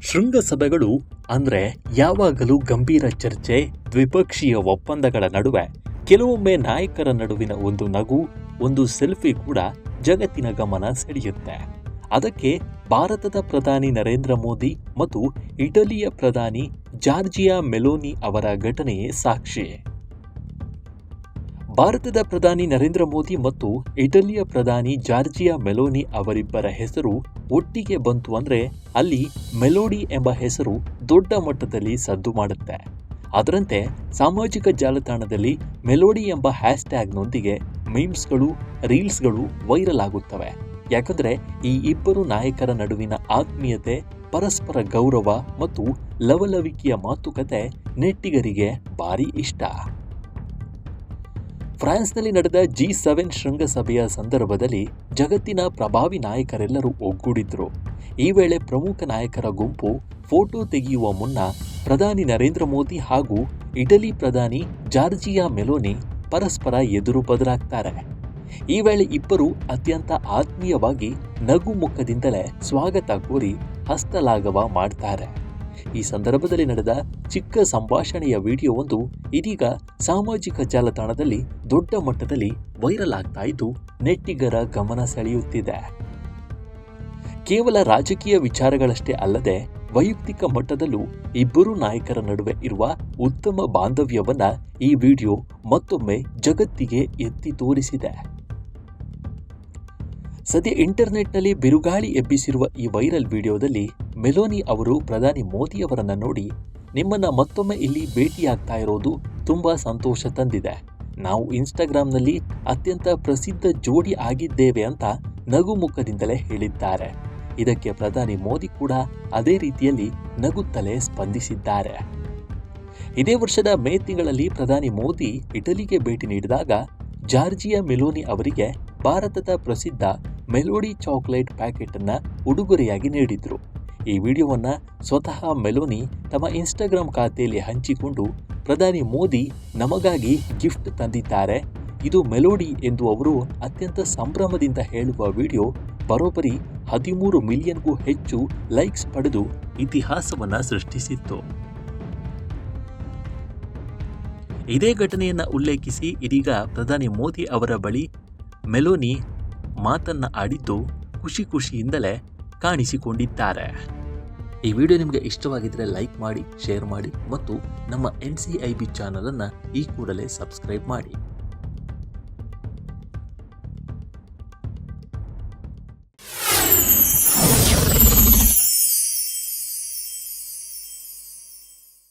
ಶೃಂಗಸಭೆಗಳು ಅಂದ್ರೆ ಯಾವಾಗಲೂ ಗಂಭೀರ ಚರ್ಚೆ, ದ್ವಿಪಕ್ಷೀಯ ಒಪ್ಪಂದಗಳ ನಡುವೆ ಕೆಲವೊಮ್ಮೆ ನಾಯಕರ ನಡುವಿನ ಒಂದು ನಗು, ಒಂದು ಸೆಲ್ಫಿ ಕೂಡ ಜಗತ್ತಿನ ಗಮನ ಸೆಳೆಯುತ್ತೆ. ಅದಕ್ಕೆ ಭಾರತದ ಪ್ರಧಾನಿ ನರೇಂದ್ರ ಮೋದಿ ಮತ್ತು ಇಟಲಿಯ ಪ್ರಧಾನಿ ಜಾರ್ಜಿಯಾ ಮೆಲೋನಿ ಅವರ ಘಟನೆಯೇ ಸಾಕ್ಷಿ. ಭಾರತದ ಪ್ರಧಾನಿ ನರೇಂದ್ರ ಮೋದಿ ಮತ್ತು ಇಟಲಿಯ ಪ್ರಧಾನಿ ಜಾರ್ಜಿಯಾ ಮೆಲೋನಿ ಅವರಿಬ್ಬರ ಹೆಸರು ಒಟ್ಟಿಗೆ ಬಂತು ಅಂದ್ರೆ ಅಲ್ಲಿ ಮೆಲೋಡಿ ಎಂಬ ಹೆಸರು ದೊಡ್ಡ ಮಟ್ಟದಲ್ಲಿ ಸದ್ದು ಮಾಡುತ್ತೆ. ಅದರಂತೆ ಸಾಮಾಜಿಕ ಜಾಲತಾಣದಲ್ಲಿ ಮೆಲೋಡಿ ಎಂಬ ಹ್ಯಾಶ್ಟ್ಯಾಗ್ನೊಂದಿಗೆ ಮೀಮ್ಸ್ಗಳು, ರೀಲ್ಸ್ಗಳು ವೈರಲ್ ಆಗುತ್ತವೆ. ಯಾಕಂದ್ರೆ ಈ ಇಬ್ಬರು ನಾಯಕರ ನಡುವಿನ ಆತ್ಮೀಯತೆ, ಪರಸ್ಪರ ಗೌರವ ಮತ್ತು ಲವಲವಿಕೆಯ ಮಾತುಕತೆ ನೆಟ್ಟಿಗರಿಗೆ ಭಾರಿ ಇಷ್ಟ. ಫ್ರಾನ್ಸ್ನಲ್ಲಿ ನಡೆದ G7 ಶೃಂಗಸಭೆಯ ಸಂದರ್ಭದಲ್ಲಿ ಜಗತ್ತಿನ ಪ್ರಭಾವಿ ನಾಯಕರೆಲ್ಲರೂ ಒಗ್ಗೂಡಿದ್ರು. ಈ ವೇಳೆ ಪ್ರಮುಖ ನಾಯಕರ ಗುಂಪು ಫೋಟೋ ತೆಗೆಯುವ ಮುನ್ನ ಪ್ರಧಾನಿ ನರೇಂದ್ರ ಮೋದಿ ಹಾಗೂ ಇಟಲಿ ಪ್ರಧಾನಿ ಜಾರ್ಜಿಯಾ ಮೆಲೋನಿ ಪರಸ್ಪರ ಎದುರು ಬದಲಾಗ್ತಾರೆ. ಈ ವೇಳೆ ಇಬ್ಬರು ಅತ್ಯಂತ ಆತ್ಮೀಯವಾಗಿ ನಗು ಮುಖದಿಂದಲೇ ಸ್ವಾಗತ ಕೋರಿ ಹಸ್ತಲಾಘವ ಮಾಡ್ತಾರೆ. ಈ ಸಂದರ್ಭದಲ್ಲಿ ನಡೆದ ಚಿಕ್ಕ ಸಂಭಾಷಣೆಯ ವಿಡಿಯೋವೊಂದು ಇದೀಗ ಸಾಮಾಜಿಕ ಜಾಲತಾಣದಲ್ಲಿ ದೊಡ್ಡ ಮಟ್ಟದಲ್ಲಿ ವೈರಲ್ ಆಗ್ತಾ ಇದ್ದು ನೆಟ್ಟಿಗರ ಗಮನ ಸೆಳೆಯುತ್ತಿದೆ. ಕೇವಲ ರಾಜಕೀಯ ವಿಚಾರಗಳಷ್ಟೇ ಅಲ್ಲದೆ ವೈಯಕ್ತಿಕ ಮಟ್ಟದಲ್ಲೂ ಇಬ್ಬರು ನಾಯಕರ ನಡುವೆ ಇರುವ ಉತ್ತಮ ಬಾಂಧವ್ಯವನ್ನ ಈ ವಿಡಿಯೋ ಮತ್ತೊಮ್ಮೆ ಜಗತ್ತಿಗೆ ಎತ್ತಿ ತೋರಿಸಿದೆ. ಸದ್ಯ ಇಂಟರ್ನೆಟ್ನಲ್ಲಿ ಬಿರುಗಾಳಿ ಎಬ್ಬಿಸಿರುವ ಈ ವೈರಲ್ ವಿಡಿಯೋದಲ್ಲಿ ಮೆಲೋನಿ ಅವರು ಪ್ರಧಾನಿ ಮೋದಿಯವರನ್ನ ನೋಡಿ, ನಿಮ್ಮನ್ನ ಮತ್ತೊಮ್ಮೆ ಇಲ್ಲಿ ಭೇಟಿಯಾಗ್ತಾ ಇರೋದು ತುಂಬಾ ಸಂತೋಷ ತಂದಿದೆ. ನಾವು ಇನ್ಸ್ಟಾಗ್ರಾಂನಲ್ಲಿ ಅತ್ಯಂತ ಪ್ರಸಿದ್ಧ ಜೋಡಿ ಆಗಿದ್ದೇವೆ ಅಂತ ನಗುಮುಖದಿಂದಲೇ ಹೇಳಿದ್ದಾರೆ. ಇದಕ್ಕೆ ಪ್ರಧಾನಿ ಮೋದಿ ಕೂಡ ಅದೇ ರೀತಿಯಲ್ಲಿ ನಗುತ್ತಲೇ ಸ್ಪಂದಿಸಿದ್ದಾರೆ. ಇದೇ ವರ್ಷದ ಮೇ ತಿಂಗಳಲ್ಲಿ ಪ್ರಧಾನಿ ಮೋದಿ ಇಟಲಿಗೆ ಭೇಟಿ ನೀಡಿದಾಗ ಜಾರ್ಜಿಯಾ ಮೆಲೋನಿ ಅವರಿಗೆ ಭಾರತದ ಪ್ರಸಿದ್ಧ ಮೆಲೋಡಿ ಚಾಕೊಲೇಟ್ ಪ್ಯಾಕೆಟ್ ಅನ್ನ ಉಡುಗೊರೆಯಾಗಿ ನೀಡಿದ್ರು. ಈ ವಿಡಿಯೋವನ್ನ ಸ್ವತಃ ಮೆಲೋನಿ ತಮ್ಮ ಇನ್ಸ್ಟಾಗ್ರಾಂ ಖಾತೆಯಲ್ಲಿ ಹಂಚಿಕೊಂಡು ಪ್ರಧಾನಿ ಮೋದಿ ನಮಗಾಗಿ ಗಿಫ್ಟ್ ತಂದಿದ್ದಾರೆ, ಇದು ಮೆಲೋಡಿ ಎಂದು ಅವರು ಅತ್ಯಂತ ಸಂಭ್ರಮದಿಂದ ಹೇಳುವ ವಿಡಿಯೋ ಬರೋಬ್ಬರಿ 13 ಮಿಲಿಯನ್ಗೂ ಹೆಚ್ಚು ಲೈಕ್ಸ್ ಪಡೆದು ಇತಿಹಾಸವನ್ನ ಸೃಷ್ಟಿಸಿತ್ತು. ಇದೇ ಘಟನೆಯನ್ನ ಉಲ್ಲೇಖಿಸಿ ಇದೀಗ ಪ್ರಧಾನಿ ಮೋದಿ ಅವರ ಬಳಿ ಮೆಲೋನಿ ಮಾತನ್ನ ಆಡಿದ್ದು ಖುಷಿಯಿಂದಲೇ ಕಾಣಿಸಿಕೊಂಡಿದ್ದಾರೆ. ಈ ವಿಡಿಯೋ ನಿಮಗೆ ಇಷ್ಟವಾಗಿದ್ರೆ ಲೈಕ್ ಮಾಡಿ, ಶೇರ್ ಮಾಡಿ ಮತ್ತು ನಮ್ಮ NCIB ಚಾನಲ್ ಅನ್ನು ಈ ಕೂಡಲೇ ಸಬ್ಸ್ಕ್ರೈಬ್ ಮಾಡಿ.